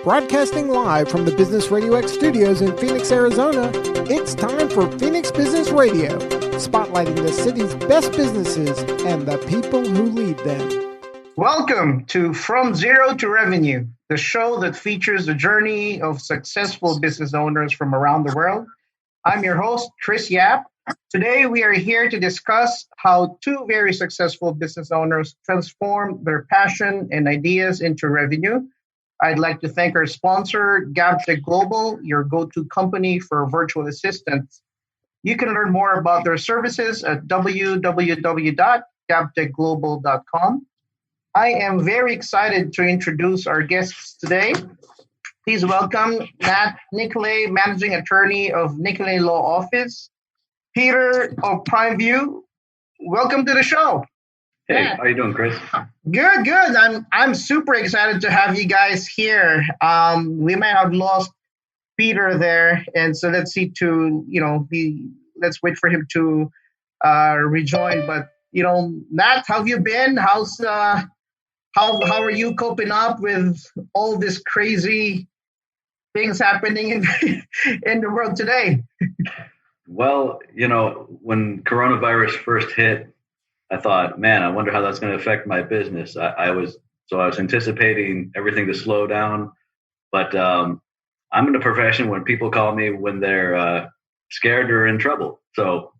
Broadcasting live from the Business RadioX studios in Phoenix, Arizona, it's time for Phoenix Business Radio, spotlighting the city's best businesses and the people who lead them. Welcome to From Zero to Revenue, the show that features the journey of successful business owners from around the world. I'm your host, Chris Yap. Today, we are here to discuss how two very successful business owners transform their passion and ideas into revenue. I'd like to thank our sponsor, GabTech Global, your go-to company for virtual assistants. You can learn more about their services at www.gabtechglobal.com. I am very excited to introduce our guests today. Please welcome Nat Nickele, Managing Attorney of Nickele Law Office. Peter of PrimeView, welcome to the show. Hey, how you doing, Chris? Good. I'm super excited to have you guys here. We might have lost Peter there, and so let's see let's wait for him to rejoin. But Nat, how have you been? How are you coping up with all this crazy things happening in the world today? Well, when coronavirus first hit, I thought, man, I wonder how that's going to affect my business. I was anticipating everything to slow down, but I'm in a profession when people call me when they're scared or in trouble. So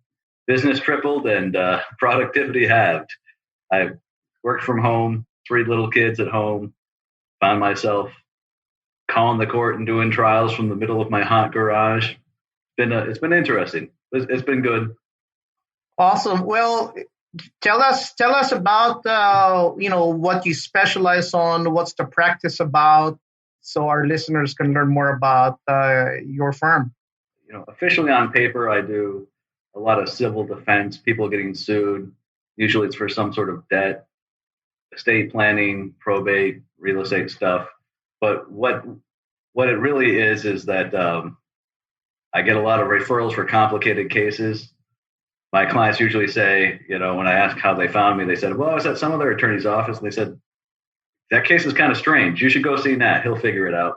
business tripled and productivity halved. I worked from home, 3 little kids at home, found myself calling the court and doing trials from the middle of my hot garage. It's been interesting. It's been good. Awesome. Well, tell us about what you specialize on. What's the practice about, so our listeners can learn more about your firm. Officially on paper, I do a lot of civil defense. People getting sued. Usually, it's for some sort of debt, estate planning, probate, real estate stuff. But what it really is that I get a lot of referrals for complicated cases. My clients usually say, when I ask how they found me, they said, well, I was at some other attorney's office. And they said, that case is kind of strange. You should go see Nat. He'll figure it out.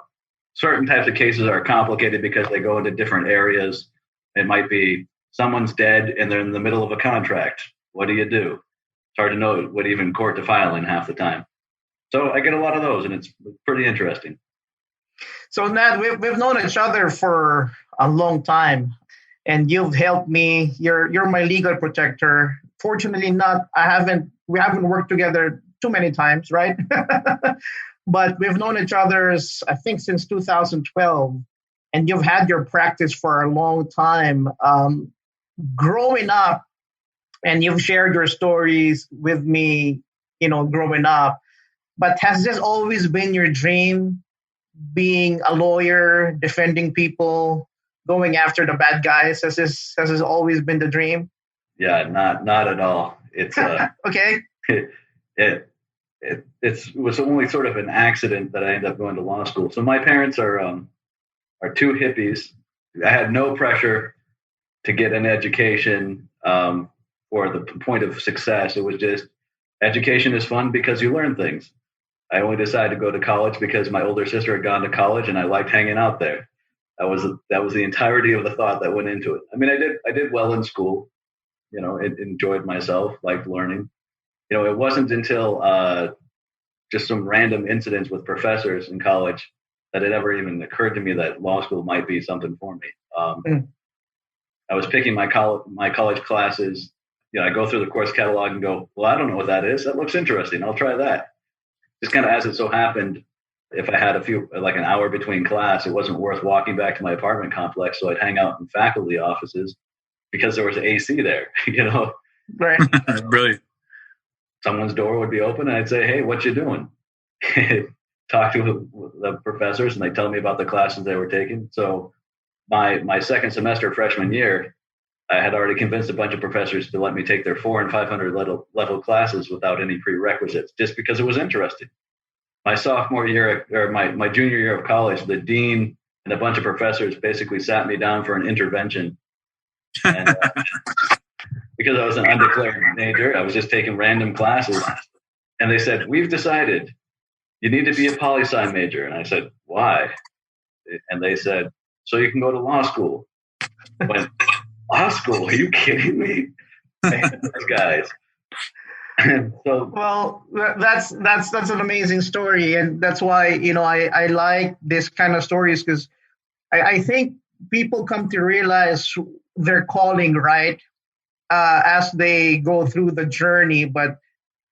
Certain types of cases are complicated because they go into different areas. It might be someone's dead and they're in the middle of a contract. What do you do? It's hard to know what even court to file in half the time. So I get a lot of those, and it's pretty interesting. So Nat, we've known each other for a long time, and you've helped me. You're my legal protector. Fortunately, we haven't worked together too many times, right? But we've known each other, I think, since 2012, and you've had your practice for a long time. Growing up, and you've shared your stories with me, growing up. But has this always been your dream? Being a lawyer, defending people, going after the bad guys, has this always been the dream? Yeah, not at all. It's okay. It was only sort of an accident that I ended up going to law school. So my parents are 2 hippies. I had no pressure to get an education or the point of success. It was just education is fun because you learn things. I only decided to go to college because my older sister had gone to college and I liked hanging out there. That was the entirety of the thought that went into it. I mean, I did well in school, enjoyed myself, liked learning. It wasn't until just some random incidents with professors in college that it ever even occurred to me that law school might be something for me. I was picking my college classes. I go through the course catalog and go, well, I don't know what that is. That looks interesting. I'll try that. Just kind of as it so happened, if I had an hour between class, it wasn't worth walking back to my apartment complex. So I'd hang out in faculty offices because there was AC there, Right. Brilliant. Someone's door would be open and I'd say, hey, what you doing? Talk to the professors and they tell me about the classes they were taking. So my second semester freshman year, I had already convinced a bunch of professors to let me take their 400 and 500 level classes without any prerequisites, just because it was interesting. My sophomore year, or my junior year of college, the dean and a bunch of professors basically sat me down for an intervention. And, because I was an undeclared major, I was just taking random classes. And they said, we've decided you need to be a poli-sci major. And I said, why? And they said, so you can go to law school. I went, law school? Are you kidding me? I hate those guys. So, well, that's an amazing story, and that's why I like this kind of stories, because I think people come to realize their calling, right, as they go through the journey. But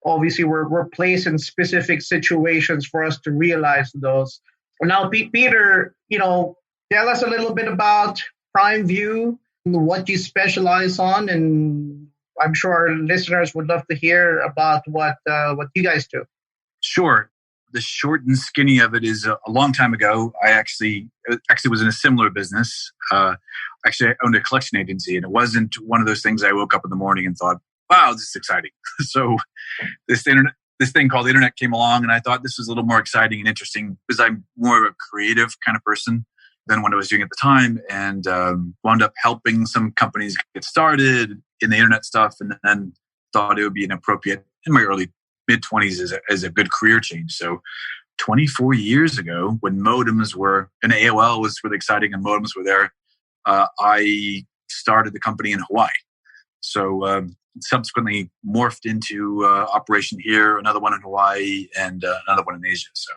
obviously, we're placed in specific situations for us to realize those. Now, Peter, tell us a little bit about PrimeView, what you specialize on, and I'm sure our listeners would love to hear about what you guys do. Sure. The short and skinny of it is a long time ago, I actually was in a similar business. I owned a collection agency, and it wasn't one of those things I woke up in the morning and thought, wow, this is exciting. So this thing called the internet came along, and I thought this was a little more exciting and interesting because I'm more of a creative kind of person than what I was doing at the time, and wound up helping some companies get started in the internet stuff, and then thought it would be inappropriate in my early mid-20s as a good career change. So 24 years ago, when modems were, and AOL was really exciting and modems were there, I started the company in Hawaii. So subsequently morphed into operation here, another one in Hawaii, and another one in Asia. So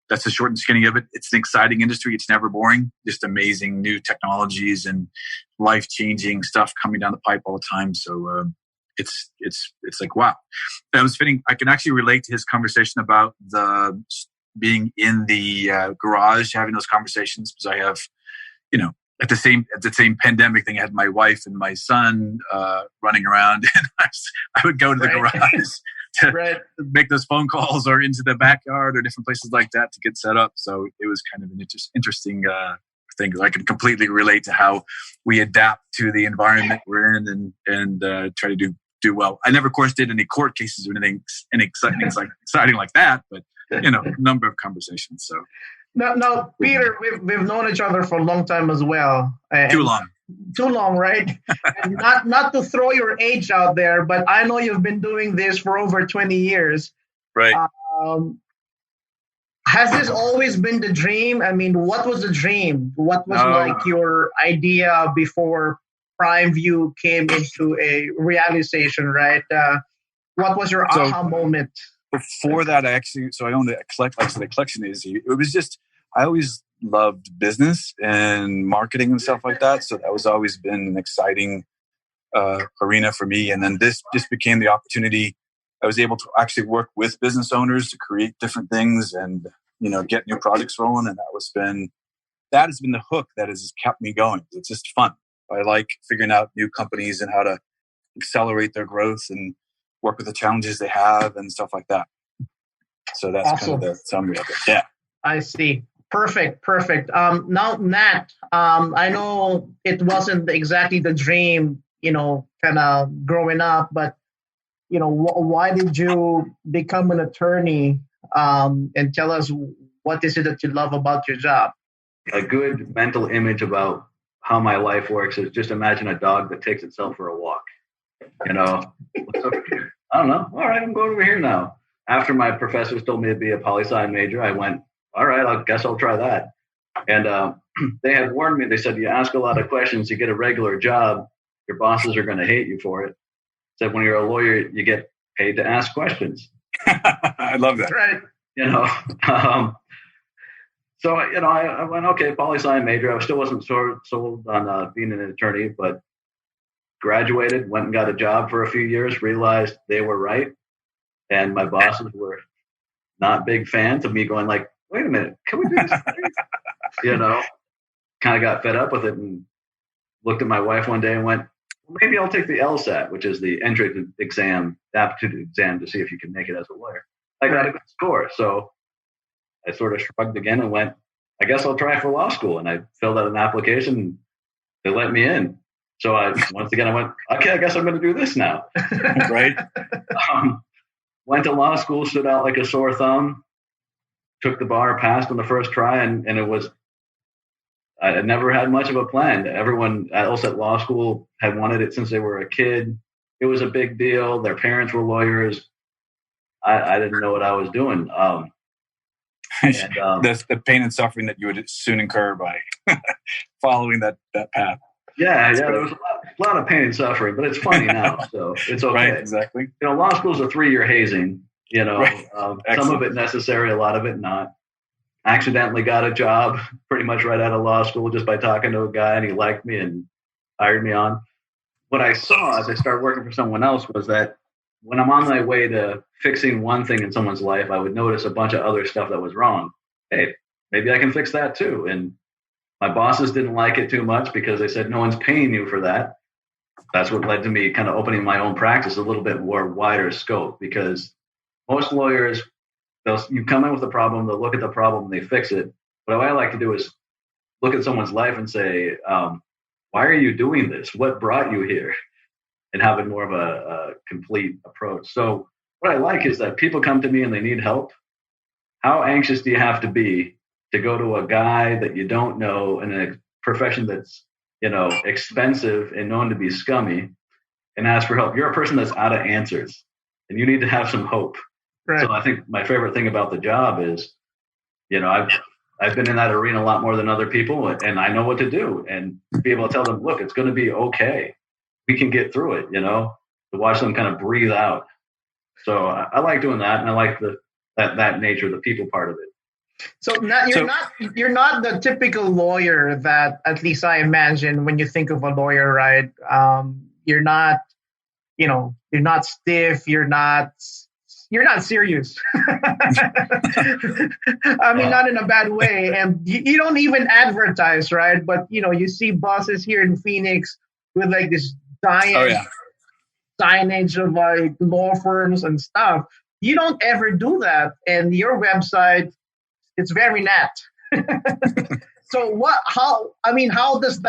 that's the short and skinny of it. It's an exciting industry. It's never boring. Just amazing new technologies and life-changing stuff coming down the pipe all the time. So it's like, wow. That was fitting. I can actually relate to his conversation about the being in the garage, having those conversations, because I have, at the same pandemic thing, I had my wife and my son running around, and I would go to the garage to make those phone calls, or into the backyard or different places like that to get set up. So it was kind of an interesting thing, because I can completely relate to how we adapt to the environment we're in and try to do well. I never, of course, did any court cases or anything exciting like that, but a number of conversations. So. No, Peter, we've known each other for a long time as well. Too long, right? And not to throw your age out there, but I know you've been doing this for over 20 years. Right. Has this always been the dream? I mean, what was the dream? What was like your idea before PrimeView came into a realization, right? What was your aha moment? Before that, I owned a collection agency. It was just, I always loved business and marketing and stuff like that. So that was always been an exciting arena for me. And then this just became the opportunity. I was able to actually work with business owners to create different things and, get new projects rolling. And that has been the hook that has kept me going. It's just fun. I like figuring out new companies and how to accelerate their growth and work with the challenges they have and stuff like that. So that's awesome. Kind of the summary of it. Yeah. I see. Perfect. Now, Nat, I know it wasn't exactly the dream, kind of growing up, but, why did you become an attorney? And tell us, what is it that you love about your job? A good mental image about how my life works is just imagine a dog that takes itself for a walk. What's over here? I don't know. All right, I'm going over here now. After my professors told me to be a poli-sci major, I went, all right, I guess I'll try that. And they had warned me. They said, you ask a lot of questions, you get a regular job, your bosses are going to hate you for it. Said when you're a lawyer, you get paid to ask questions. I love that. Right. So, I went, okay, poli-sci major. I still wasn't sold on being an attorney, but graduated, went and got a job for a few years, realized they were right. And my bosses were not big fans of me going like, wait a minute, can we do this? Kind of got fed up with it and looked at my wife one day and went, well, maybe I'll take the LSAT, which is the entrance exam, aptitude exam, to see if you can make it as a lawyer. I got a good score. So I sort of shrugged again and went, I guess I'll try for law school. And I filled out an application. They let me in. So once again, I went, okay, I guess I'm going to do this now. Right. Went to law school, stood out like a sore thumb, took the bar, passed on the first try. And it was, I had never had much of a plan. Everyone else at law school had wanted it since they were a kid. It was a big deal. Their parents were lawyers. I didn't know what I was doing. And that's the pain and suffering that you would soon incur by following that path. Yeah, there was a lot of pain and suffering, but it's funny now, so it's okay. Right, exactly. Law school is a 3-year hazing. Right. Some of it necessary, a lot of it not. I accidentally got a job pretty much right out of law school just by talking to a guy, and he liked me and hired me on. What I saw as I started working for someone else was that when I'm on my way to fixing one thing in someone's life, I would notice a bunch of other stuff that was wrong. Hey, maybe I can fix that too. And my bosses didn't like it too much because they said, no one's paying you for that. That's what led to me kind of opening my own practice a little bit more wider scope, because most lawyers, you come in with a problem, they'll look at the problem, and they fix it. But what I like to do is look at someone's life and say, why are you doing this? What brought you here? And have it more of a complete approach. So what I like is that people come to me and they need help. How anxious do you have to be to go to a guy that you don't know in a profession that's, expensive and known to be scummy, and ask for help? You're a person that's out of answers, and you need to have some hope. Right. So I think my favorite thing about the job is, I've been in that arena a lot more than other people, and I know what to do, and be able to tell them, look, it's going to be okay. We can get through it, to watch them kind of breathe out. So I like doing that, and I like that nature, the people part of it. So you're not the typical lawyer that, at least I imagine, when you think of a lawyer, right? You're not stiff. You're not serious. I mean, not in a bad way. And you don't even advertise, right? But, you see bosses here in Phoenix with like this giant signage of like law firms and stuff. You don't ever do that. And your website, it's very nat. So how does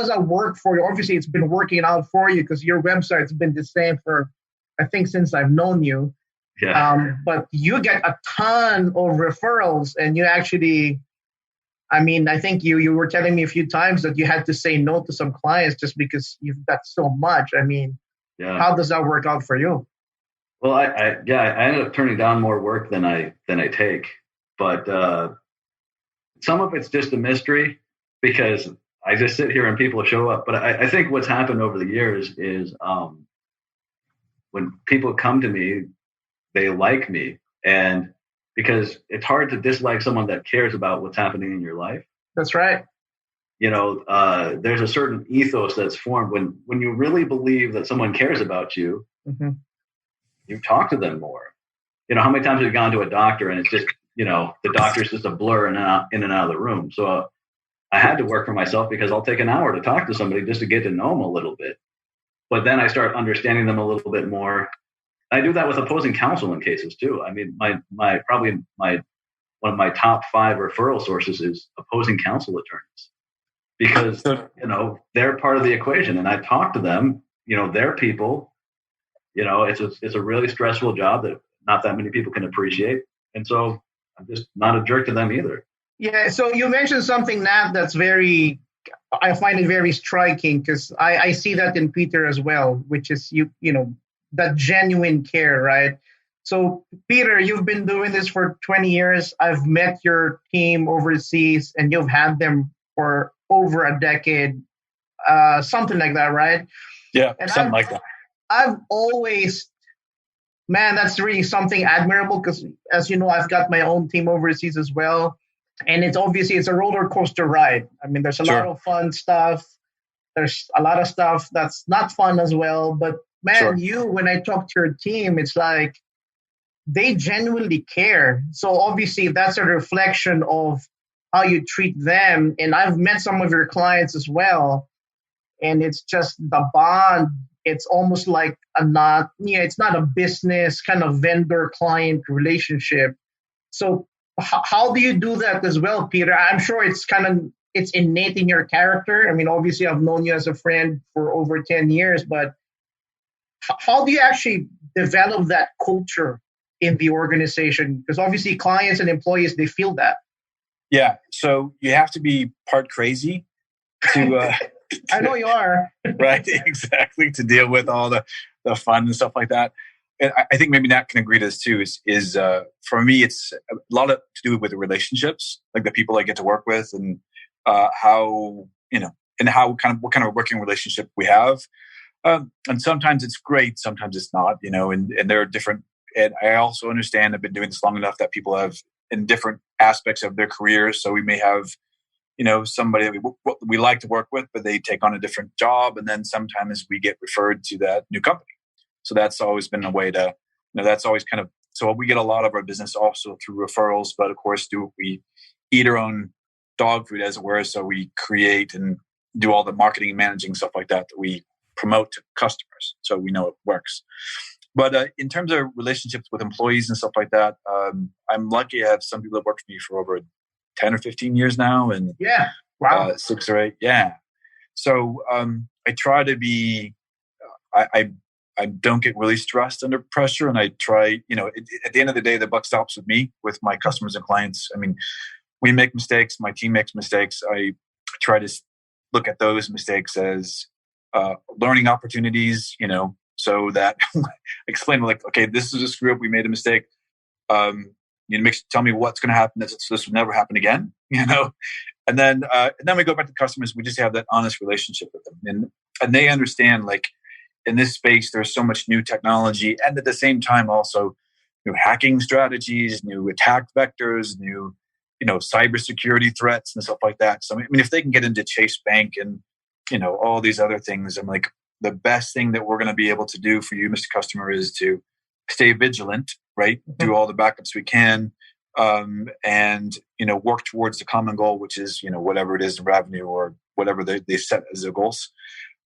that work for you? Obviously, it's been working out for you because your website's been the same for, I think, since I've known you. Yeah. But you get a ton of referrals, and you actually, I think you were telling me a few times that you had to say no to some clients just because you've got so much. How does that work out for you? Well, I ended up turning down more work than I take, but some of it's just a mystery because I just sit here and people show up. But I think what's happened over the years is when people come to me, they like me, and because it's hard to dislike someone that cares about what's happening in your life. That's right. There's a certain ethos that's formed when you really believe that someone cares about you. Mm-hmm. You talk to them more. How many times have you gone to a doctor and it's just, the doctor's just a blur in and out of the room. So I had to work for myself because I'll take an hour to talk to somebody just to get to know them a little bit. But then I start understanding them a little bit more. I do that with opposing counsel in cases too. One of my top 5 referral sources is opposing counsel attorneys, because, they're part of the equation, and I talk to them, they're people. It's a really stressful job that not that many people can appreciate. And so I'm just not a jerk to them either. Yeah. So you mentioned something, Nat, I find it very striking, because I see that in Peter as well, which is, that genuine care, right? So Peter, you've been doing this for 20 years. I've met your team overseas, and you've had them for over a decade, something like that, right? Yeah, and something like that. I've always, that's really something admirable, because as you know, I've got my own team overseas as well. And it's a roller coaster ride. There's a lot of fun stuff. There's a lot of stuff that's not fun as well. But when I talk to your team, it's like they genuinely care. So obviously that's a reflection of how you treat them. And I've met some of your clients as well. And it's just the bond. It's almost like it's not a business kind of vendor-client relationship. So how do you do that as well, Peter? I'm sure it's innate in your character. Obviously I've known you as a friend for over 10 years, but how do you actually develop that culture in the organization? Because obviously clients and employees, they feel that. Yeah. So you have to be part crazy to... I know you are. Right, exactly, to deal with all the fun and stuff like that. and I think maybe Nat can agree to this too, is for me, it's a lot of to do with the relationships, like the people I get to work with, and how, and how what kind of working relationship we have. And sometimes it's great, sometimes it's not, and there are different, and I also understand I've been doing this long enough that people have in different aspects of their careers. So we may have, somebody that we like to work with, but they take on a different job. And then sometimes we get referred to that new company. So that's always been a way to, that's always kind of, so we get a lot of our business also through referrals, but of course, we eat our own dog food, as it were. So we create and do all the marketing and managing stuff like that we promote to customers. So we know it works. But in terms of relationships with employees and stuff like that, I'm lucky I have some people that work for me for over 10 or 15 years now. And yeah, wow. 6 or 8. Yeah. So I try to be, I don't get really stressed under pressure. And I try, at the end of the day, the buck stops with me, with my customers and clients. I mean, we make mistakes. My team makes mistakes. I try to look at those mistakes as learning opportunities, so that explain like, okay, this is a screw up. We made a mistake. Tell me what's going to happen. This will never happen again, and then we go back to customers. We just have that honest relationship with them, and they understand, like, in this space, there's so much new technology, and at the same time, also new hacking strategies, new attack vectors, new, cybersecurity threats and stuff like that. So, I mean, if they can get into Chase Bank and, all these other things, I'm like, the best thing that we're going to be able to do for you, Mr. Customer, is to stay vigilant, right? Mm-hmm. Do all the backups we can, and, work towards the common goal, which is, whatever it is in revenue or whatever they set as their goals.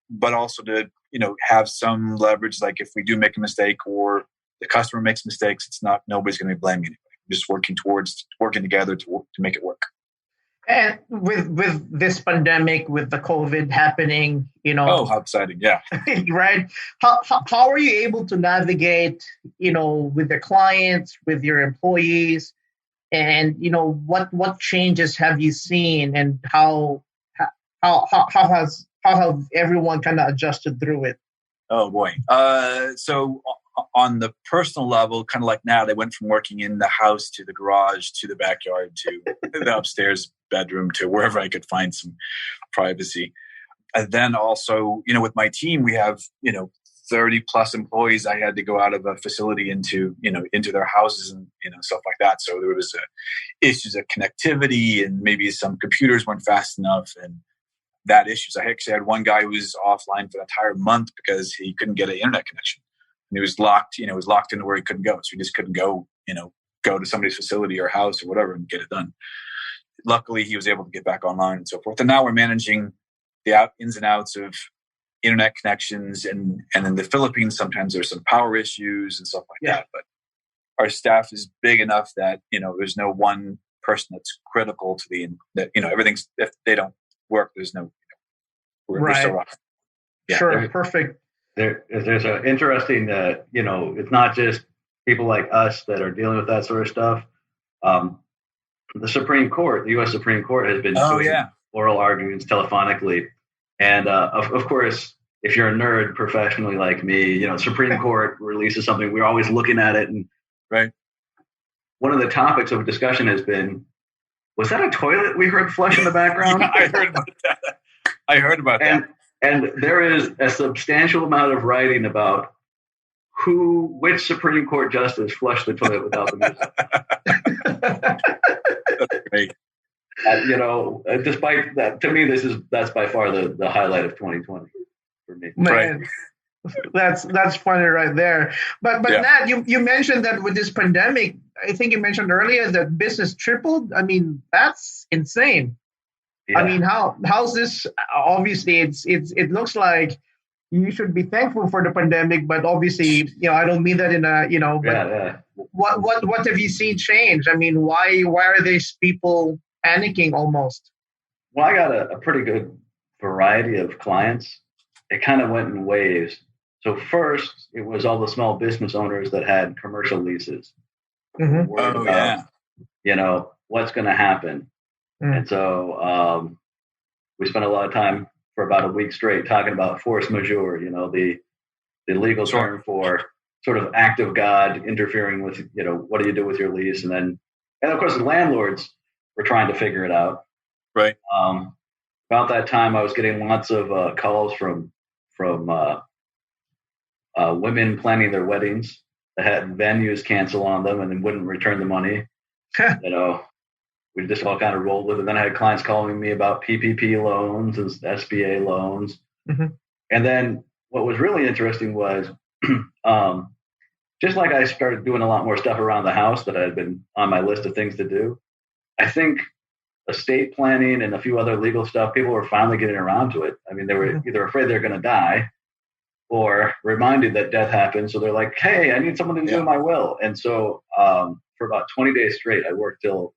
But also to, have some leverage. Like if we do make a mistake or the customer makes mistakes, nobody's going to be blaming anybody. Just working together to make it work. And with this pandemic, with the COVID happening, Oh, how exciting. Yeah. Right. How are you able to navigate, with the clients, with your employees, and, what changes have you seen, and how have everyone kind of adjusted through it? Oh boy. So on the personal level, kind of like now, they went from working in the house to the garage to the backyard to the upstairs bedroom to wherever I could find some privacy. And then also, with my team, we have, 30 plus employees. I had to go out of a facility into their houses and, stuff like that. So there was issues of connectivity, and maybe some computers weren't fast enough, and that issues. I actually had one guy who was offline for an entire month because he couldn't get an internet connection. And he was locked, was locked into where he couldn't go. So he just couldn't go to somebody's facility or house or whatever and get it done. Luckily, he was able to get back online and so forth. And now we're managing the ins and outs of internet connections. And in the Philippines, sometimes there's some power issues and stuff like that. But our staff is big enough that, there's no one person that's critical to everything's, if they don't work, there's no, we're still rocking. Yeah, sure, perfect. There's an interesting, it's not just people like us that are dealing with that sort of stuff. The Supreme Court, the U.S. Supreme Court, has been doing oral arguments telephonically. And of course, if you're a nerd professionally like me, Supreme Court releases something, we're always looking at it. And right. One of the topics of discussion has been, was that a toilet we heard flush in the background? I heard about that. And there is a substantial amount of writing about which Supreme Court justice flushed the toilet without the music. That's great. Despite that, to me, that's by far the highlight of 2020 for me. Man, that's funny right there. But Nat, you mentioned that with this pandemic, I think you mentioned earlier that business tripled. I mean, that's insane. Yeah. I mean, how's this? Obviously, it looks like you should be thankful for the pandemic, but obviously, I don't mean that in a, But what have you seen change? I mean, why are these people panicking almost? Well, I got a pretty good variety of clients. It kind of went in waves. So first, it was all the small business owners that had commercial leases. Mm-hmm. Worried about, what's going to happen. Mm. And so we spent a lot of time for about a week straight talking about force majeure, the legal term for sort of act of God interfering with, what do you do with your lease? And of course the landlords were trying to figure it out. Right. About that time, I was getting lots of calls from women planning their weddings that had venues cancel on them and then wouldn't return the money. We just all kind of rolled with it. Then I had clients calling me about PPP loans and SBA loans. Mm-hmm. And then what was really interesting was just like I started doing a lot more stuff around the house that had been on my list of things to do, I think estate planning and a few other legal stuff, people were finally getting around to it. I mean, they were either afraid they're going to die or reminded that death happened. So they're like, hey, I need someone to do my will. And so for about 20 days straight, I worked till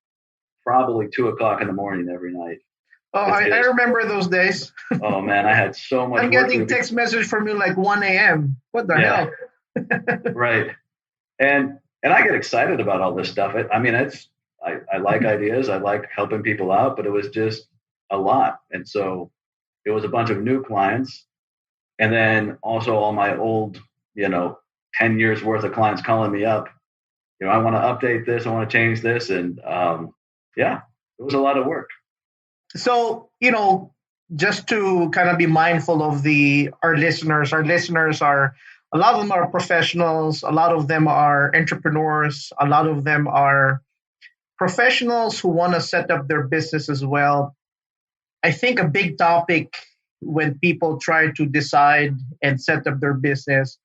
probably 2:00 in the morning every night. Oh, I remember those days. Oh man, I had so much. I'm getting text message from you like 1 a.m. What the hell? Right. And I get excited about all this stuff. I like ideas. I like helping people out, but it was just a lot. And so it was a bunch of new clients. And then also all my old, 10 years worth of clients calling me up. I want to update this. I want to change this. And it was a lot of work. So, just to kind of be mindful of our listeners are, a lot of them are professionals. A lot of them are entrepreneurs. A lot of them are professionals who want to set up their business as well. I think a big topic when people try to decide and set up their business,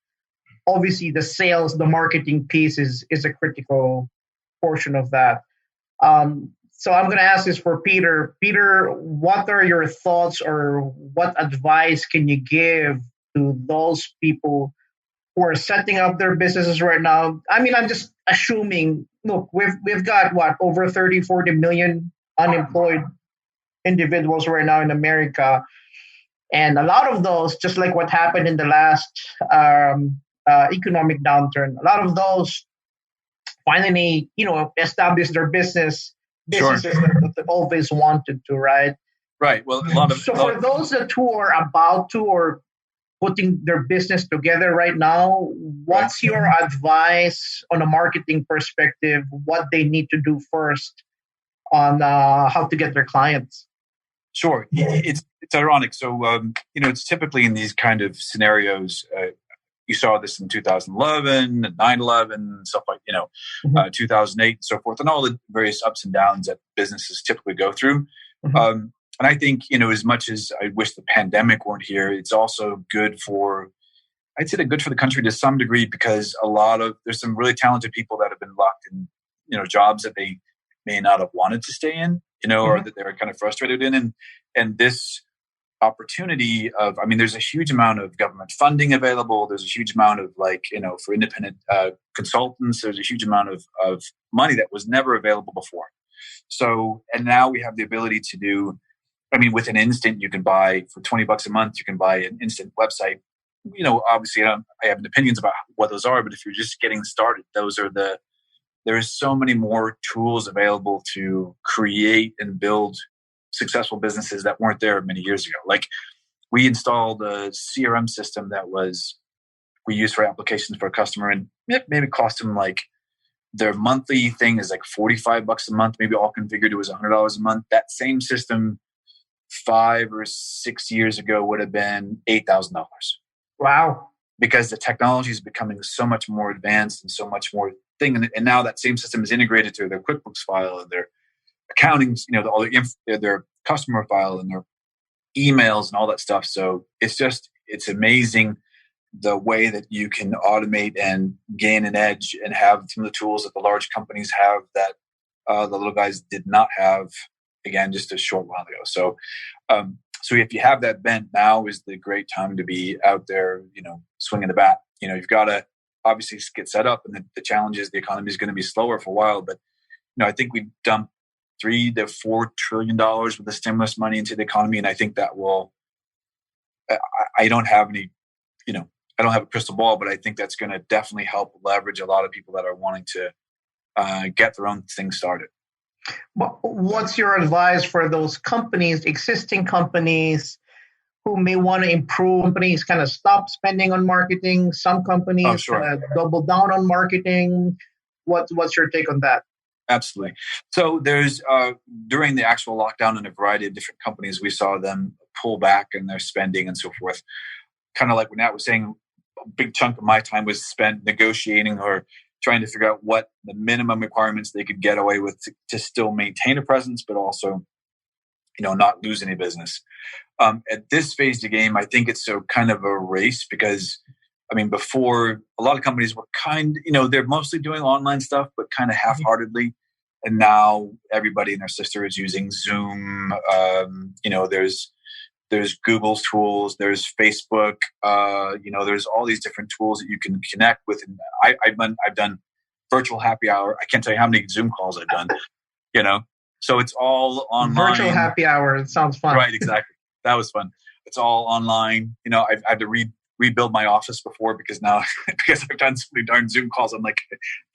obviously the sales, the marketing piece is a critical portion of that. So I'm going to ask this for Peter. Peter, what are your thoughts or what advice can you give to those people who are setting up their businesses right now? I mean, I'm just assuming, look, we've got over 30, 40 million unemployed individuals right now in America. And a lot of those, just like what happened in the last economic downturn, a lot of those finally, established their businesses that they've always wanted to, right? Right. Well, for those who are about to or putting their business together right now, what's your advice on a marketing perspective, what they need to do first on how to get their clients? Sure. It's ironic. So, it's typically in these kind of scenarios, you saw this in 2011, 9/11, stuff like, 2008 and so forth, and all the various ups and downs that businesses typically go through. Mm-hmm. And I think, as much as I wish the pandemic weren't here, it's also good for the country to some degree, because there's some really talented people that have been locked in, jobs that they may not have wanted to stay in, or that they're kind of frustrated in. And this opportunity there's a huge amount of government funding available. There's a huge amount of for independent consultants, there's a huge amount of money that was never available before. So, and now we have the ability to do, with an instant, you can buy for $20 a month, you can buy an instant website. Obviously I have opinions about what those are, but if you're just getting started, there is so many more tools available to create and build successful businesses that weren't there many years ago. Like, we installed a CRM system that we used for applications for a customer, and it maybe cost them their monthly thing is $45 a month, maybe all configured. It was $100 a month. That same system 5 or 6 years ago would have been $8,000. Wow. Because the technology is becoming so much more advanced and so much more thing. And now that same system is integrated to their QuickBooks file and their accounting, all their customer file and their emails and all that stuff. So it's amazing the way that you can automate and gain an edge and have some of the tools that the large companies have that the little guys did not have, again, just a short while ago. So if you have that bent, now is the great time to be out there, swinging the bat. You've got to obviously get set up, and the challenge is the economy is going to be slower for a while. But I think we dumped $3 to $4 trillion with the stimulus money into the economy, and I think that will. I don't have any, I don't have a crystal ball, but I think that's going to definitely help leverage a lot of people that are wanting to get their own thing started. Well, what's your advice for those companies, existing companies, who may want to improve. Companies kind of stop spending on marketing. Some companies kind of double down on marketing. What's your take on that? Absolutely. So there's during the actual lockdown in a variety of different companies, we saw them pull back in their spending and so forth. Kind of like what Nat was saying, a big chunk of my time was spent negotiating or trying to figure out what the minimum requirements they could get away with to still maintain a presence, but also, not lose any business. At this phase of the game, I think it's kind of a race because, before a lot of companies were they're mostly doing online stuff, but kind of half-heartedly. And now everybody and their sister is using Zoom. There's Google's tools, there's Facebook, there's all these different tools that you can connect with. And I've done virtual happy hour. I can't tell you how many Zoom calls I've done, So it's all online. Virtual happy hour. It sounds fun. Right, exactly. That was fun. It's all online. I've had to rebuild my office before because I've done so many darn Zoom calls. I'm like,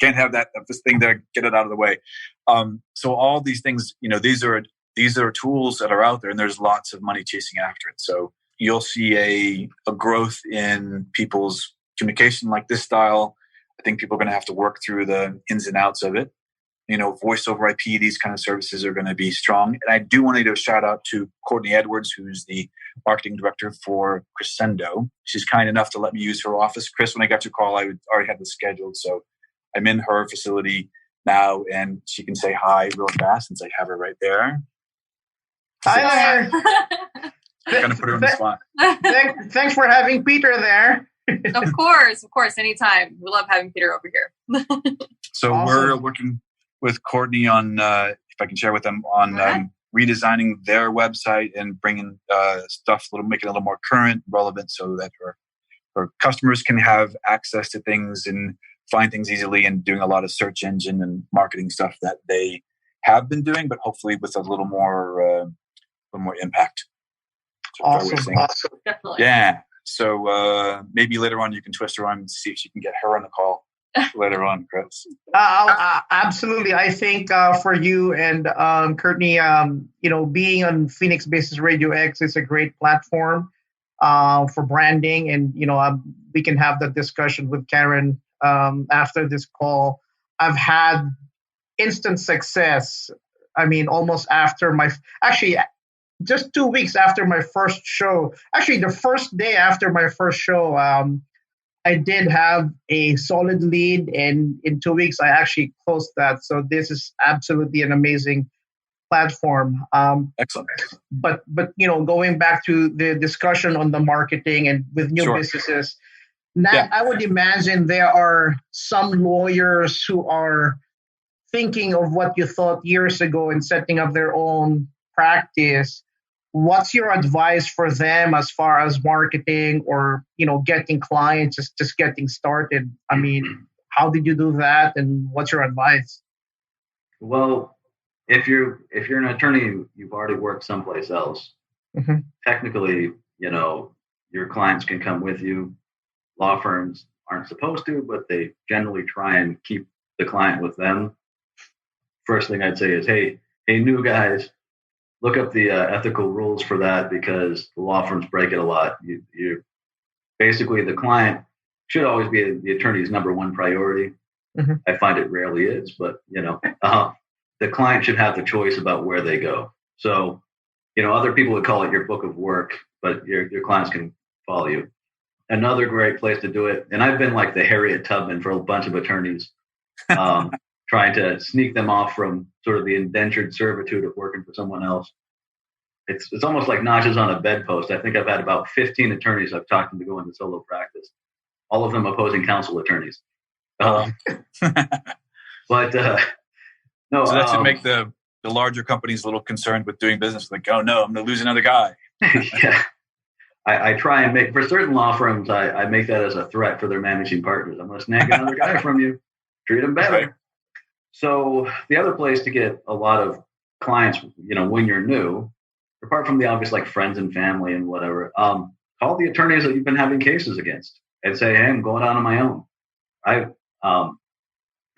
can't have this thing there, get it out of the way. So all these things, these are tools that are out there and there's lots of money chasing after it. So you'll see a growth in people's communication like this style. I think people are going to have to work through the ins and outs of it. Voice over IP, these kind of services are going to be strong. And I do want to do a shout out to Courtney Edwards, who's the marketing director for Crescendo. She's kind enough to let me use her office. Chris, when I got your call, I already had this scheduled. So I'm in her facility now and she can say hi real fast since I have her right there. Hi there. Gonna put her on the spot. Thanks for having Peter there. Of course, anytime. We love having Peter over here. Awesome. So we're working with Courtney on, if I can share with them, on redesigning their website and bringing stuff, making it a little more current, relevant, so that her customers can have access to things and find things easily, and doing a lot of search engine and marketing stuff that they have been doing, but hopefully with a little more impact. Awesome. Definitely. Yeah. So maybe later on you can twist her arm and see if you can get her on the call later on, Chris. Absolutely. I think for you and Courtney, being on Phoenix Business RadioX is a great platform for branding, and we can have that discussion with Karen after this call. I've had instant success. Almost after just 2 weeks after my first show. Actually, the first day after my first show, I did have a solid lead, and in 2 weeks, I actually closed that. So this is absolutely an amazing platform. Excellent. But going back to the discussion on the marketing and with new businesses, Nat, I would imagine there are some lawyers who are thinking of what you thought years ago and setting up their own practice. What's your advice for them as far as marketing or, getting clients, just getting started? How did you do that, and what's your advice? Well, if you're an attorney, you've already worked someplace else. Mm-hmm. Technically, your clients can come with you. Law firms aren't supposed to, but they generally try and keep the client with them. First thing I'd say is, hey, new guys, look up the ethical rules for that, because the law firms break it a lot. You basically, the client should always be the attorney's number one priority. Mm-hmm. I find it rarely is, but the client should have the choice about where they go. So, other people would call it your book of work, but your clients can follow you. Another great place to do it, and I've been like the Harriet Tubman for a bunch of attorneys, trying to sneak them off from sort of the indentured servitude of working for someone else. It's almost like notches on a bedpost. I think I've had about 15 attorneys I've talked into go into solo practice, all of them opposing counsel attorneys. But no. So that should make the larger companies a little concerned with doing business. Like, oh no, I'm going to lose another guy. Yeah. I try and make, for certain law firms, I make that as a threat for their managing partners. I'm going to snag another guy from you. Treat them better. Right. So the other place to get a lot of clients, when you're new, apart from the obvious like friends and family and whatever, call the attorneys that you've been having cases against and say, hey, I'm going out on my own. I've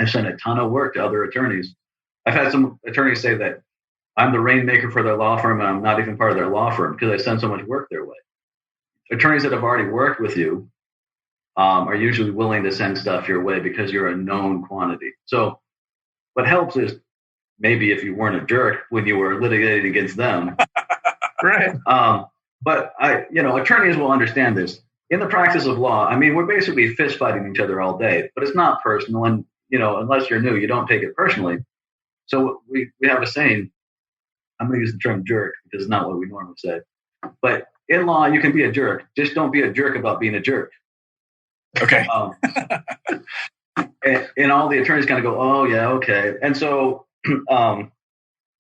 sent a ton of work to other attorneys. I've had some attorneys say that I'm the rainmaker for their law firm and I'm not even part of their law firm because I send so much work their way. attorneys that have already worked with you are usually willing to send stuff your way because you're a known quantity. So what helps is maybe if you weren't a jerk when you were litigating against them. Right. But attorneys will understand this. In the practice of law, I mean, we're basically fist fighting each other all day, but it's not personal. And, unless you're new, you don't take it personally. So we have a saying, I'm going to use the term jerk because it's not what we normally say. But in law, you can be a jerk. Just don't be a jerk about being a jerk. Okay. And all the attorneys kind of go, oh, yeah, okay. And so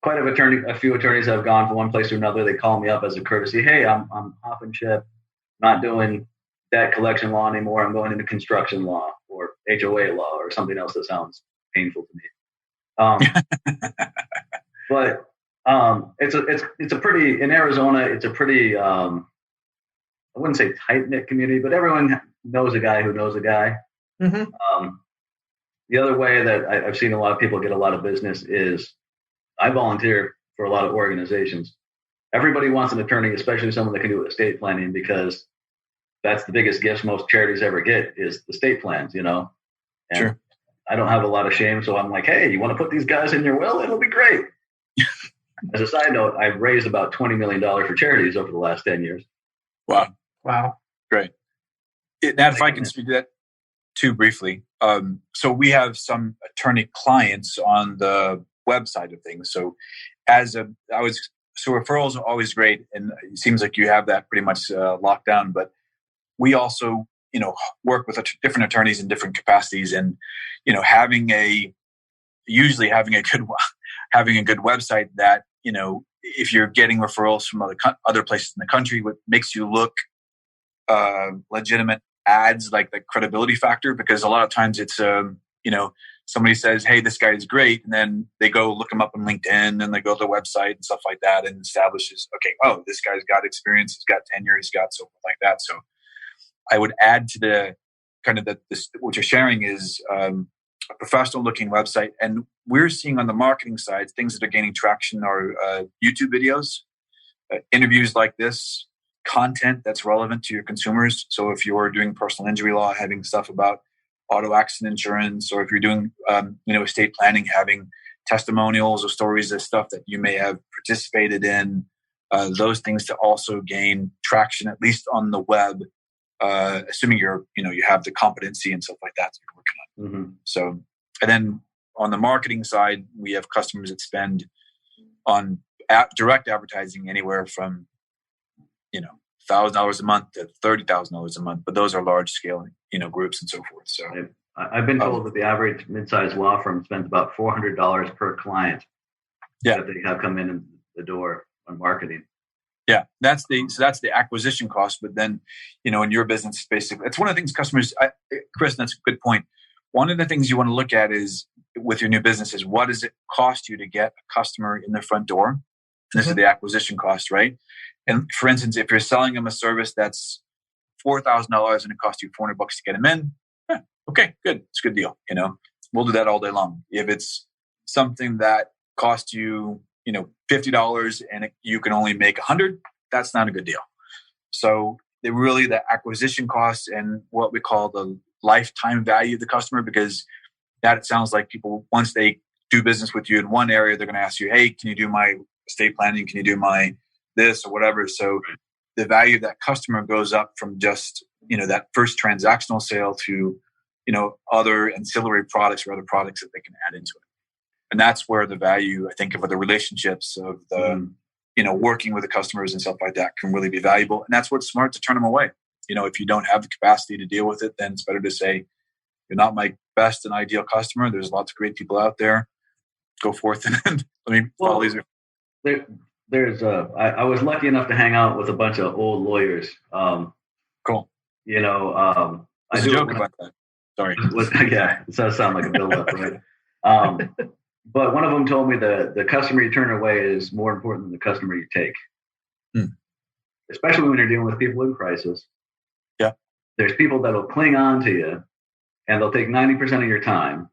quite a few attorneys have gone from one place to another. They call me up as a courtesy. Hey, I'm hopping ship, not doing debt collection law anymore. I'm going into construction law or HOA law or something else that sounds painful to me. But it's a pretty, in Arizona, it's a pretty, I wouldn't say tight-knit community, but everyone knows a guy who knows a guy. Mm-hmm. The other way that I've seen a lot of people get a lot of business is I volunteer for a lot of organizations. Everybody wants an attorney, especially someone that can do estate planning, because that's the biggest gifts most charities ever get is the estate plans, And sure. I don't have a lot of shame, so I'm like, hey, you want to put these guys in your will? It'll be great. As a side note, I've raised about $20 million for charities over the last 10 years. Wow. Great. Nat, if I can speak to that too briefly. So we have some attorney clients on the website of things. So referrals are always great. And it seems like you have that pretty much locked down, but we also, work with different attorneys in different capacities, and, having a good website that, if you're getting referrals from other places in the country, what makes you look legitimate adds like the credibility factor, because a lot of times it's, somebody says, hey, this guy is great. And then they go look him up on LinkedIn and they go to the website and stuff like that and establishes, okay, oh, this guy's got experience. He's got tenure. He's got so forth like that. So I would add to the kind of what you're sharing is a professional looking website. And we're seeing on the marketing side, things that are gaining traction are YouTube videos, interviews like this, content that's relevant to your consumers. So if you're doing personal injury law, having stuff about auto accident insurance, or if you're doing, estate planning, having testimonials or stories of stuff that you may have participated in, those things to also gain traction, at least on the web, assuming you have the competency and stuff like that you're working on. Mm-hmm. So, and then on the marketing side, we have customers that spend on direct advertising anywhere from, $1,000 a month to $30,000 a month, but those are large scale, groups and so forth. So I've been told that the average mid-sized law firm spends about $400 per client that they have come in the door on marketing. Yeah, that's the acquisition cost. But then, in your business, basically, it's one of the things customers, Chris, that's a good point. One of the things you want to look at is with your new business is what does it cost you to get a customer in the front door? And this is the acquisition cost, right? And for instance, if you're selling them a service that's $4,000 and it costs you $400 to get them in, okay, good. It's a good deal. We'll do that all day long. If it's something that costs you, $50 and you can only make $100, that's not a good deal. So the acquisition costs and what we call the lifetime value of the customer, because that it sounds like people, once they do business with you in one area, they're going to ask you, hey, can you do my estate planning? Can you do my this or whatever? So the value of that customer goes up from just, that first transactional sale to, other ancillary products or other products that they can add into it. And that's where the value, I think, of the relationships of the, working with the customers and stuff like that can really be valuable. And that's what's smart to turn them away. If you don't have the capacity to deal with it, then it's better to say, you're not my best and ideal customer. There's lots of great people out there. Go forth and let me follow these. I was lucky enough to hang out with a bunch of old lawyers. Cool. I do a joke about that. Sorry. Yeah, it does sound like a build-up, right? But one of them told me the customer you turn away is more important than the customer you take. Especially when you're dealing with people in crisis. Yeah. There's people that'll cling on to you, and they'll take 90% of your time.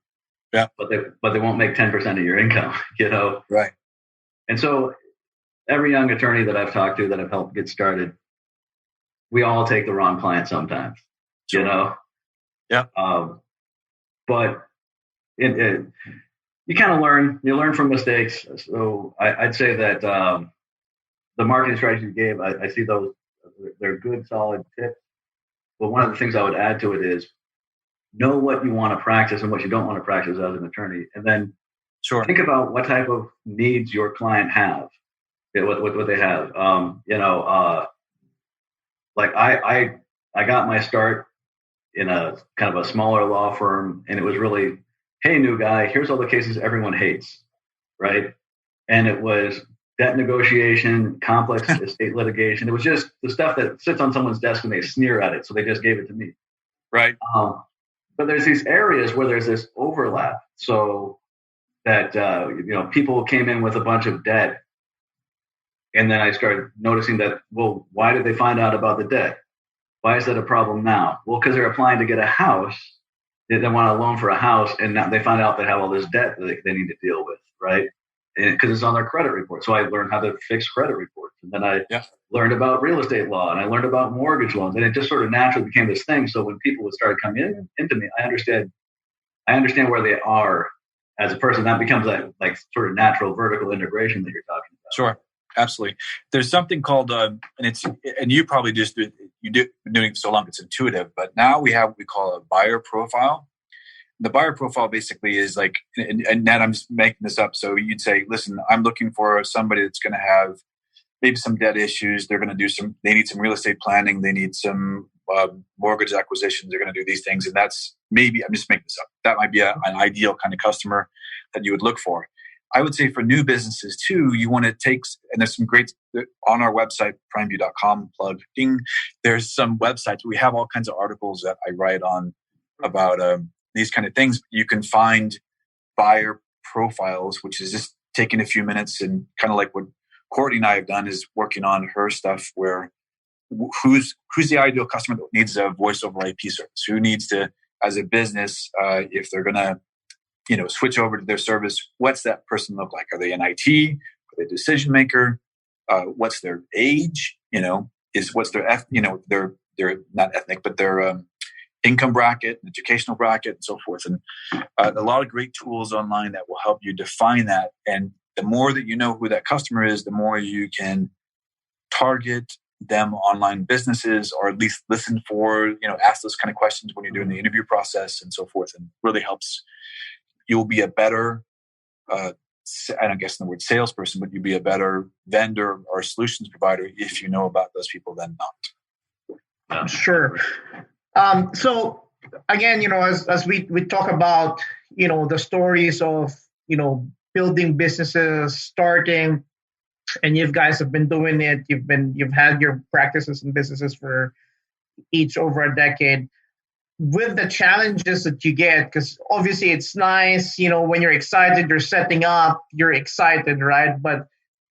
Yeah. But they won't make 10% of your income. Right. And so every young attorney that I've talked to that I've helped get started, we all take the wrong client sometimes, you know? Yeah. But you kind of you learn from mistakes. So I'd say that the marketing strategy you gave, I see those, they're good, solid tips. But one of the things I would add to it is know what you want to practice and what you don't want to practice as an attorney. And then think about what type of needs your client have, what they have. Like I got my start in a kind of a smaller law firm, and it was really, hey, new guy, here's all the cases everyone hates, right? And it was debt negotiation, complex estate litigation. It was just the stuff that sits on someone's desk and they sneer at it, so they just gave it to me. Right. But there's these areas where there's this overlap, so that people came in with a bunch of debt, and then I started noticing that, well, why did they find out about the debt? Why is that a problem now? Well, because they're applying to get a house. They want a loan for a house, and now they find out they have all this debt that they need to deal with, right? Because it's on their credit report. So I learned how to fix credit reports. And then I learned about real estate law, and I learned about mortgage loans. And it just sort of naturally became this thing. So when people would start coming into me, I understand where they are as a person. That becomes that like sort of natural vertical integration that you're talking about. Sure. Absolutely. There's something called, and you probably just been doing it so long it's intuitive, but now we have what we call a buyer profile. The buyer profile basically is like, and Nat, I'm just making this up. So you'd say, listen, I'm looking for somebody that's going to have maybe some debt issues. They need some real estate planning. They need some mortgage acquisitions. They're going to do these things. And that's maybe, I'm just making this up. That might be an ideal kind of customer that you would look for. I would say for new businesses too, you want to take, and there's some great, on our website, PrimeView.com, plugging, there's some websites. We have all kinds of articles that I write on about these kind of things. You can find buyer profiles, which is just taking a few minutes, and kind of like what Courtney and I have done is working on her stuff where who's the ideal customer that needs a voice over IP service? Who needs to, as a business, if they're going to switch over to their service, what's that person look like? Are they an IT? Are they a decision maker? What's their age? What's their they're not ethnic, but their income bracket, educational bracket, and so forth. And a lot of great tools online that will help you define that. And the more that you know who that customer is, the more you can target them online businesses, or at least listen for, ask those kind of questions when you're doing the interview process and so forth. And really helps. You'll be a better, I don't guess the word salesperson, but you'll be a better vendor or solutions provider if you know about those people than not. Sure. So again, as we talk about, the stories of, building businesses, starting, and you guys have been doing it. You've had your practices and businesses for each over a decade. With the challenges that you get, because obviously it's nice, when you're excited, you're setting up, you're excited, right? But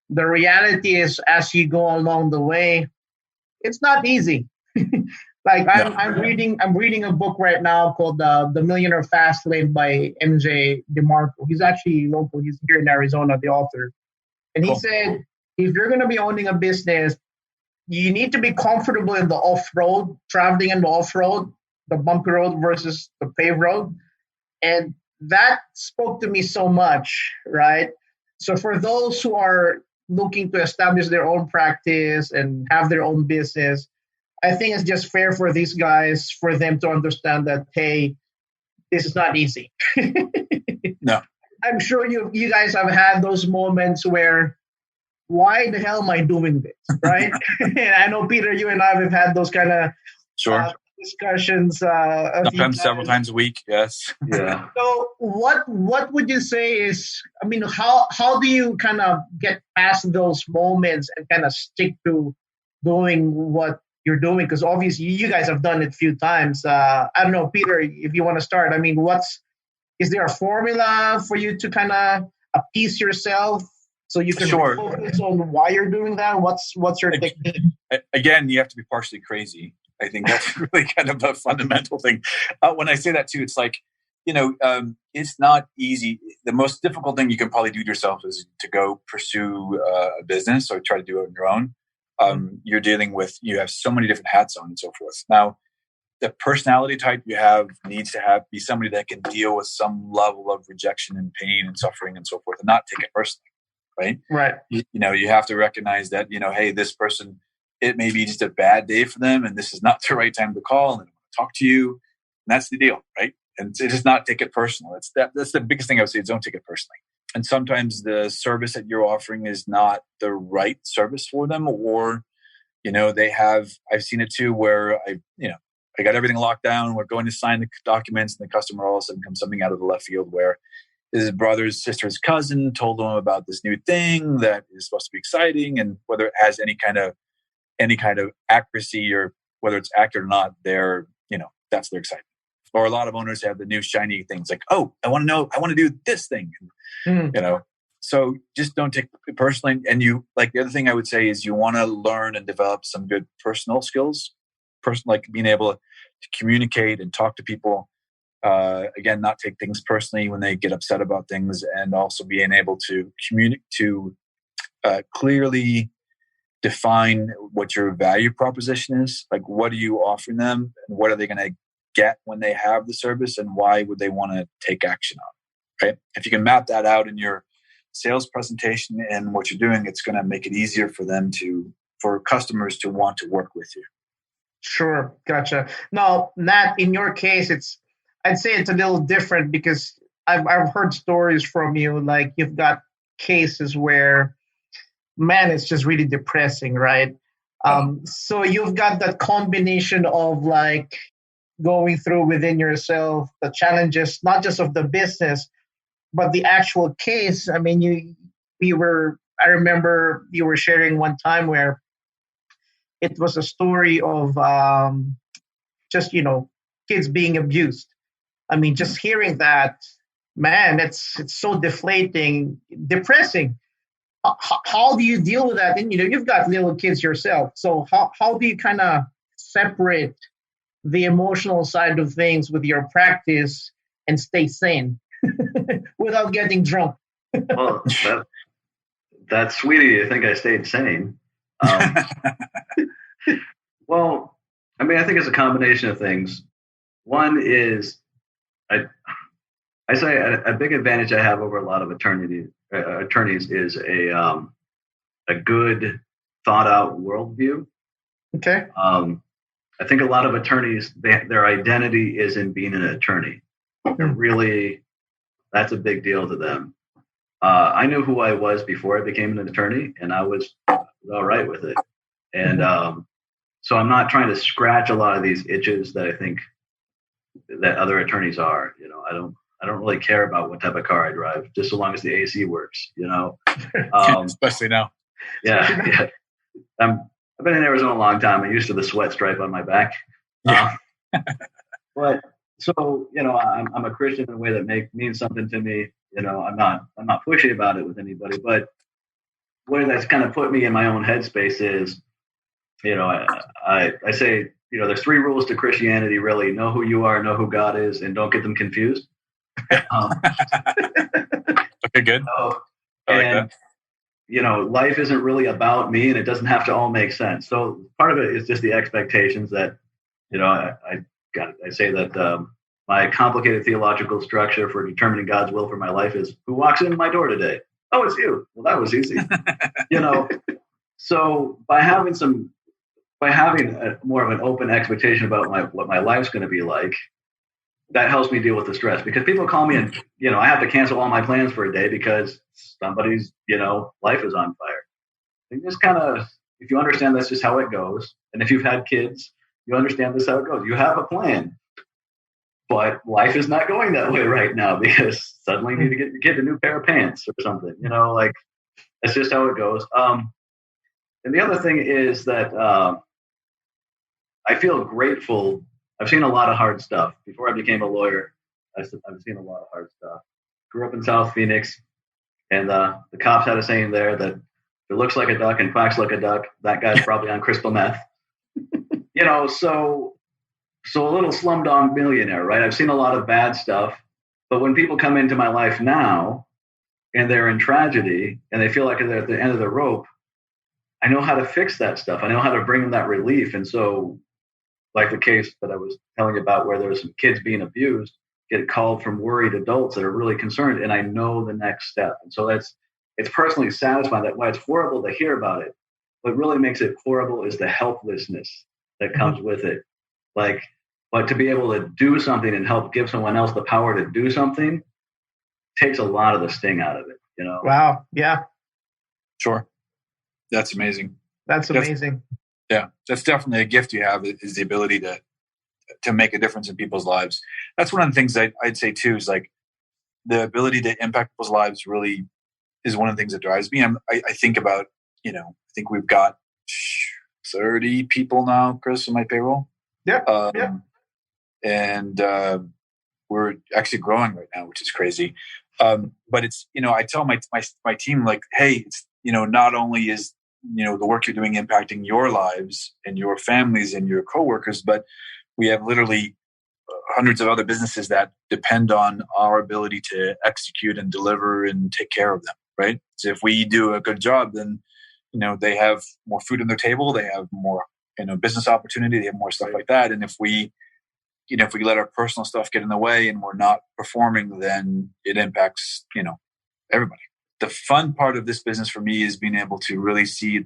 the reality is, as you go along the way, it's not easy. Like I'm reading a book right now called The Millionaire Fast Lane by MJ DeMarco. He's actually local. He's here in Arizona, the author. And he said, if you're going to be owning a business, you need to be comfortable in the off-road, traveling in the off-road, the bumpy road versus the paved road. And that spoke to me so much, right? So for those who are looking to establish their own practice and have their own business, I think it's just fair for these guys, for them to understand that, hey, this is not easy. No. I'm sure you guys have had those moments where, why the hell am I doing this, right? And I know, Peter, you and I have had those kind of discussions. Sometimes several times a week, yes. Yeah. So what would you say is, how do you kind of get past those moments and kind of stick to doing what you're doing? Because obviously you guys have done it a few times. I don't know, Peter, if you want to start. Is there a formula for you to kind of appease yourself so you can focus on why you're doing that? What's your technique? Again, you have to be partially crazy. I think that's really kind of a fundamental thing. When I say that too, it's like, it's not easy. The most difficult thing you can probably do to yourself is to go pursue a business or try to do it on your own. You're dealing with, you have so many different hats on and so forth. Now, the personality type you have needs to be somebody that can deal with some level of rejection and pain and suffering and so forth, and not take it personally, right? Right. You have to recognize that, hey, this person, it may be just a bad day for them, and this is not the right time to call and talk to you. And that's the deal, right? And to just not take it personal. That's the biggest thing I would say is don't take it personally. And sometimes the service that you're offering is not the right service for them, or, I've seen it too, where I got everything locked down. We're going to sign the documents, and the customer all of a sudden comes something out of the left field where his brother's sister's cousin told him about this new thing that is supposed to be exciting, and whether it has any kind of accuracy or whether it's accurate or not, that's their excitement. Or a lot of owners have the new shiny things like, oh, I want to do this thing, So just don't take it personally. And the other thing I would say is you want to learn and develop some good personal skills. Like being able to communicate and talk to people. Again, not take things personally when they get upset about things, and also being able to communicate, to clearly define what your value proposition is. Like, what are you offering them, and what are they going to get when they have the service, and why would they want to take action on? Right? If you can map that out in your sales presentation and what you're doing, it's going to make it easier for customers to want to work with you. Sure. Gotcha. Now, Nat, in your case, I'd say it's a little different because I've heard stories from you. Like, you've got cases where, man, it's just really depressing, right? So you've got that combination of like going through within yourself the challenges, not just of the business, but the actual case. I mean, I remember you were sharing one time where it was a story of kids being abused. I mean, just hearing that, man, it's so deflating, depressing. How do you deal with that? And you've got little kids yourself, so how do you kind of separate the emotional side of things with your practice and stay sane without getting drunk? Well, that's sweet of you to think I stayed sane. Well, I mean, I think it's a combination of things. One is, I say a big advantage I have over a lot of attorneys is a good thought out worldview. Okay. I think a lot of attorneys, their identity is in being an attorney. Really, that's a big deal to them. I knew who I was before I became an attorney, and I was all right with it. And so I'm not trying to scratch a lot of these itches that I think that other attorneys are. I don't really care about what type of car I drive, just so long as the AC works. Especially now. Yeah. I've been in Arizona a long time. I'm used to the sweat stripe on my back. Yeah. But so I'm a Christian in a way that means something to me. I'm not pushy about it with anybody, but what that's kind of put me in my own headspace is, I say, there's 3 rules to Christianity, really. Know who you are, know who God is, and don't get them confused. Okay, good. I like that. Life isn't really about me, and it doesn't have to all make sense. So part of it is just the expectations that, I say that my complicated theological structure for determining God's will for my life is who walks in my door today? Oh, it's you. Well, that was easy. So by having more of an open expectation about what my life's going to be like, that helps me deal with the stress, because people call me and, I have to cancel all my plans for a day because somebody's, life is on fire. And just kind of, if you understand that's just how it goes. And if you've had kids, you understand this is how it goes. You have a plan, but life is not going that way right now because suddenly you need to get your kid a new pair of pants or something, that's just how it goes. And the other thing is that I feel grateful. I've seen a lot of hard stuff. Before I became a lawyer, I've seen a lot of hard stuff. Grew up in South Phoenix, and the cops had a saying there that if it looks like a duck and quacks like a duck, that guy's probably on crystal meth. So a little slumdog millionaire, right? I've seen a lot of bad stuff, but when people come into my life now and they're in tragedy and they feel like they're at the end of the rope, I know how to fix that stuff. I know how to bring them that relief. And so, like the case that I was telling you about where there's some kids being abused, get called from worried adults that are really concerned, and I know the next step. And so it's personally satisfying. That why it's horrible to hear about it. What really makes it horrible is the helplessness that comes with it. Like, but to be able to do something and help give someone else the power to do something takes a lot of the sting out of it, you know? Wow. Yeah. Sure. That's amazing. That's amazing. That's definitely a gift you have, is the ability to make a difference in people's lives. That's one of the things I'd say too, is like the ability to impact people's lives really is one of the things that drives me. I think about, I think we've got 30 people now, Chris, on my payroll. Yeah. And we're actually growing right now, which is crazy. But it's, I tell my team, like, hey, it's, not only is, the work you're doing impacting your lives and your families and your coworkers, but we have literally hundreds of other businesses that depend on our ability to execute and deliver and take care of them, right? So if we do a good job, then, they have more food on their table, they have more, business opportunity, they have more stuff like that. And if we let our personal stuff get in the way and we're not performing, then it impacts, everybody. The fun part of this business for me is being able to really see is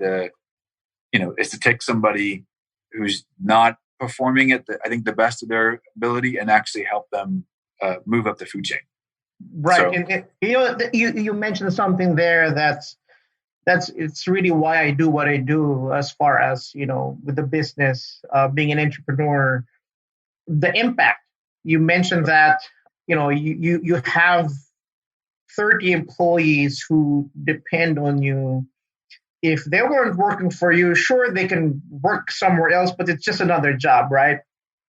to take somebody who's not performing at the best of their ability and actually help them move up the food chain. Right. So, and you mentioned something there that's it's really why I do what I do, as far as, with the business, being an entrepreneur, the impact. You mentioned that, you have 30 employees who depend on you. If they weren't working for you, sure, they can work somewhere else, but it's just another job, right?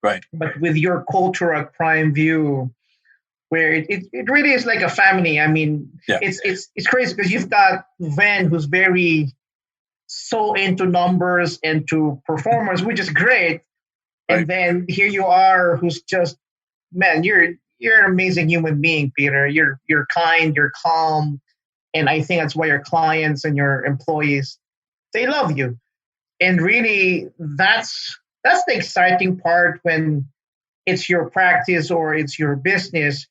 Right. But with your culture at PrimeView, where it really is like a family. I mean, it's crazy because you've got Van, who's very so into numbers and to performance, which is great. Right. And then here you are, who's just, man, you're an amazing human being, Peter. You're kind, you're calm. And I think that's why your clients and your employees, they love you. And really, that's the exciting part when it's your practice or it's your business,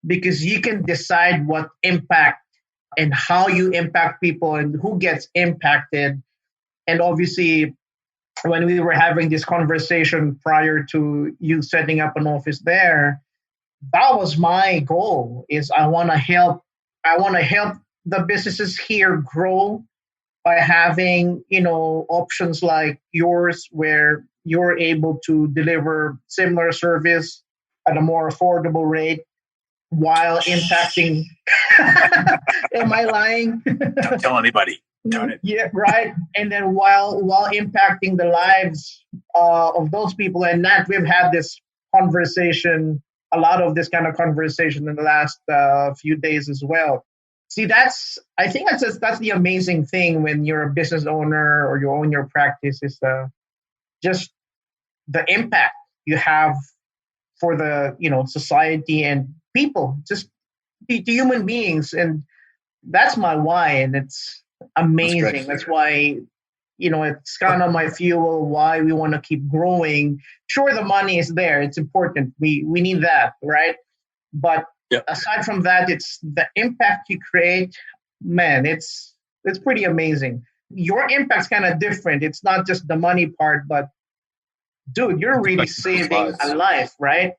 because you can decide what impact and how you impact people and who gets impacted. And obviously, when we were having this conversation prior to you setting up an office there, that was my goal, is I want to help the businesses here grow by having, options like yours, where you're able to deliver similar service at a more affordable rate while impacting. Am I lying? Don't tell anybody. Don't it? Yeah, right. And then while impacting the lives of those people, and Nat, we've had this conversation, a lot of this kind of conversation in the last few days as well. See, I think that's the amazing thing when you're a business owner or you own your practice, is just the impact you have for the society and people, just the human beings. And that's my why, and it's amazing. That's why, it's kind of my fuel, why we want to keep growing. Sure, the money is there. It's important. We need that, right? But aside from that, it's the impact you create. Man, it's pretty amazing. Your impact's kind of different. It's not just the money part, but dude, you're really saving a life, right?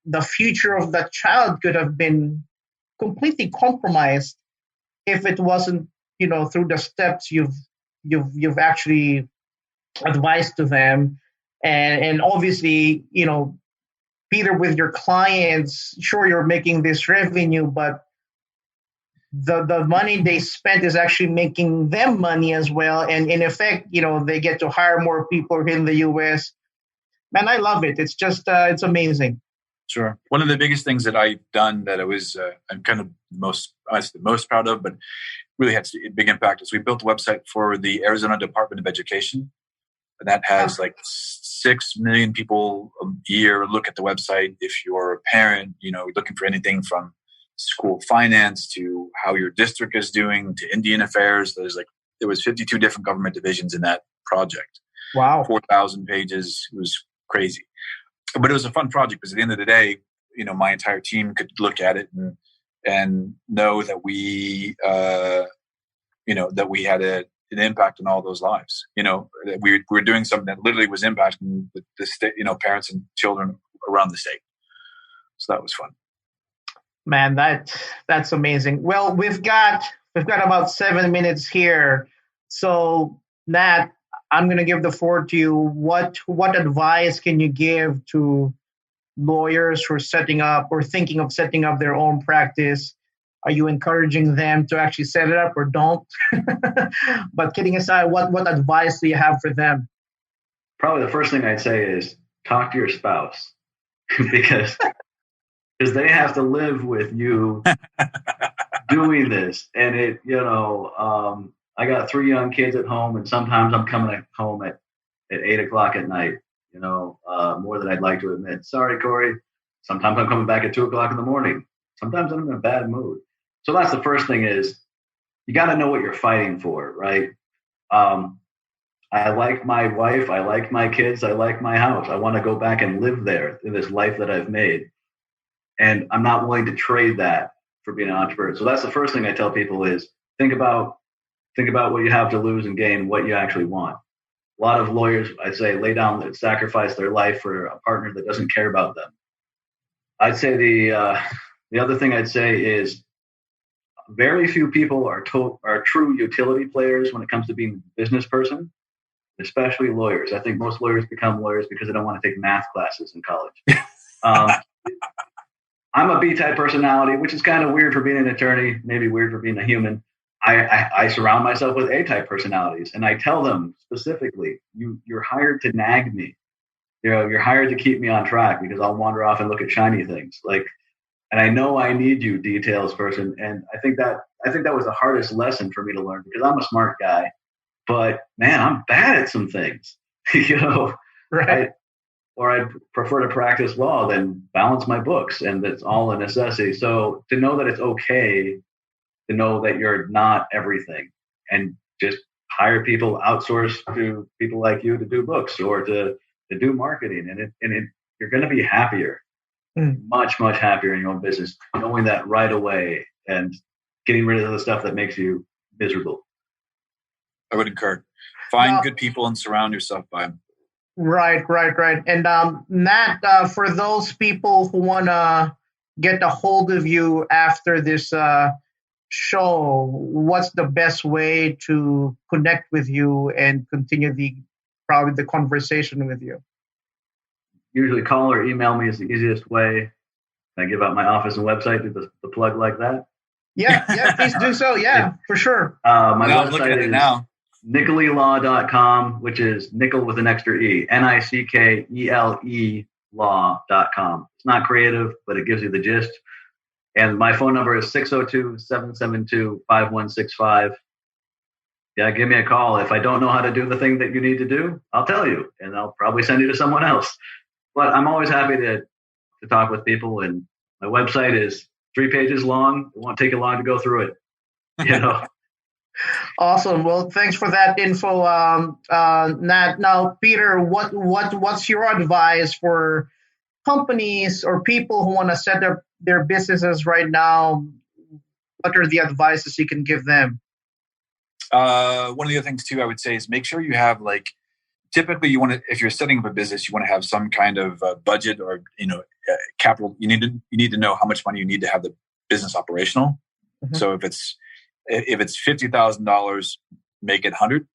The future of that child could have been completely compromised if it wasn't, through the steps you've actually advised to them. And obviously, Peter, with your clients, sure, you're making this revenue, but the money they spent is actually making them money as well. And in effect, they get to hire more people in the US. Man, I love it. It's just, it's amazing. Sure. One of the biggest things that I've done that I'm kind of most proud of, but really had a big impact, is we built a website for the Arizona Department of Education. And that has like 6 million people a year look at the website. If you're a parent, looking for anything from school finance to how your district is doing to Indian affairs, there's like there was 52 different government divisions in that project. Wow. 4,000 pages. It was crazy. But it was a fun project because at the end of the day, my entire team could look at it and know that we, that we had an impact on all those lives. That we were doing something that literally was impacting the state, parents and children around the state. So that was fun. Man, that's amazing. Well, we've got about 7 minutes here. So, Nat, I'm going to give the floor to you. What advice can you give to lawyers who are setting up or thinking of setting up their own practice? Are you encouraging them to actually set it up or don't? But kidding aside, what advice do you have for them? Probably the first thing I'd say is talk to your spouse because they have to live with you doing this. And I got 3 young kids at home, and sometimes I'm coming home at 8:00 at night, more than I'd like to admit. Sorry, Corey. Sometimes I'm coming back at 2:00 in the morning. Sometimes I'm in a bad mood. So that's the first thing is you got to know what you're fighting for, right? I like my wife. I like my kids. I like my house. I want to go back and live there in this life that I've made. And I'm not willing to trade that for being an entrepreneur. So that's the first thing I tell people is think about what you have to lose and gain, what you actually want. A lot of lawyers, I say, sacrifice their life for a partner that doesn't care about them. I'd say the other thing I'd say is very few people are true utility players when it comes to being a business person, especially lawyers. I think most lawyers become lawyers because they don't want to take math classes in college. I'm a B-type personality, which is kind of weird for being an attorney, maybe weird for being a human. I surround myself with A-type personalities, and I tell them specifically, you're hired to nag me. You're hired to keep me on track because I'll wander off and look at shiny things. And I know I need you, details person. And I think that was the hardest lesson for me to learn because I'm a smart guy, but man, I'm bad at some things, Right. Or I'd prefer to practice law than balance my books, and that's all a necessity. So to know that it's okay to know that you're not everything and just hire people, outsource to people like you to do books or to do marketing. And you're going to be happier, much, much happier in your own business, knowing that right away and getting rid of the stuff that makes you miserable. I would encourage. Find good people and surround yourself by them. Right. And Nat, for those people who want to get a hold of you after this show, what's the best way to connect with you and continue the conversation with you? Usually call or email me is the easiest way. Can I give out my office and website, do the plug like that? Yeah, please do so. Yeah, for sure. My I'm looking at it now. NickeleLaw.com, which is Nickele with an extra E, NICKELE law.com. It's not creative, but it gives you the gist. And my phone number is 602-772-5165. Yeah, give me a call. If I don't know how to do the thing that you need to do, I'll tell you, and I'll probably send you to someone else. But I'm always happy to talk with people, and my website is 3 pages long. It won't take you long to go through it. Awesome. Well, thanks for that info, Nat. Now, Peter, what's your advice for companies or people who want to set up their businesses right now? What are the advices you can give them? One of the other things too, I would say, is make sure you have typically you want to, if you're setting up a business, you want to have some kind of budget or capital. You need to know how much money you need to have the business operational. Mm-hmm. So if it's $50,000, make it 100.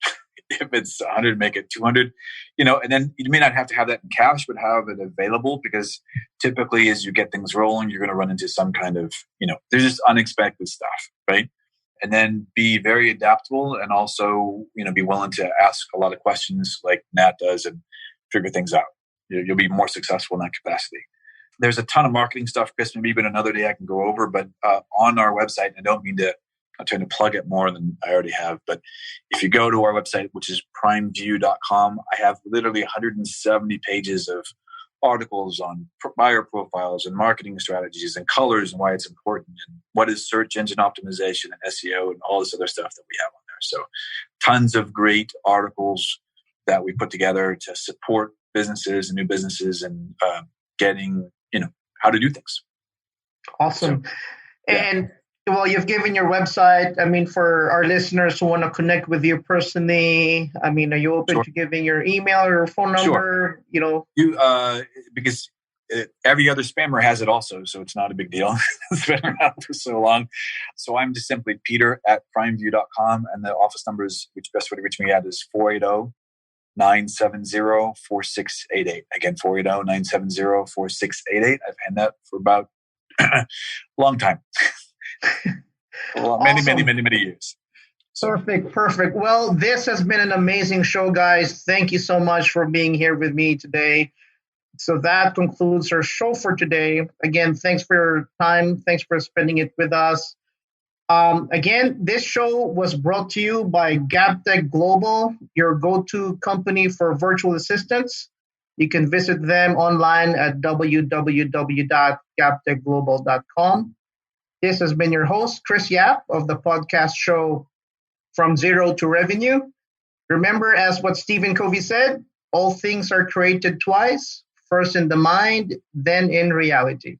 If it's 100, make it 200. And then you may not have to have that in cash, but have it available, because typically as you get things rolling, you're going to run into some kind of there's just unexpected stuff, right? And then be very adaptable, and also be willing to ask a lot of questions like Nat does and figure things out. You'll be more successful in that capacity. There's a ton of marketing stuff, Chris. Maybe even another day I can go over, but on our website, I'm trying to plug it more than I already have. But if you go to our website, which is PrimeView.com, I have literally 170 pages of articles on buyer profiles and marketing strategies and colors and why it's important and what is search engine optimization and SEO and all this other stuff that we have on there. So tons of great articles that we put together to support businesses and new businesses and getting, how to do things. Awesome. So, yeah. And well, you've given your website. I mean, for our listeners who want to connect with you personally, I mean, are you open to giving your email or phone number? Sure. Because every other spammer has it also, so it's not a big deal. It's been around for so long. So I'm just simply peter@primeview.com, and the office number is, which best way to reach me at is 480-970-4688. Again, 480-970-4688. I've had that for about a long time. Many years. So. Perfect. Well, this has been an amazing show, guys. Thank you so much for being here with me today. So that concludes our show for today. Again, thanks for your time. Thanks for spending it with us. Again, this show was brought to you by GapTech Global, your go-to company for virtual assistants. You can visit them online at www.gaptechglobal.com. This has been your host, Chris Yap, of the podcast show From Zero to Revenue. Remember, as what Stephen Covey said, all things are created twice, first in the mind, then in reality.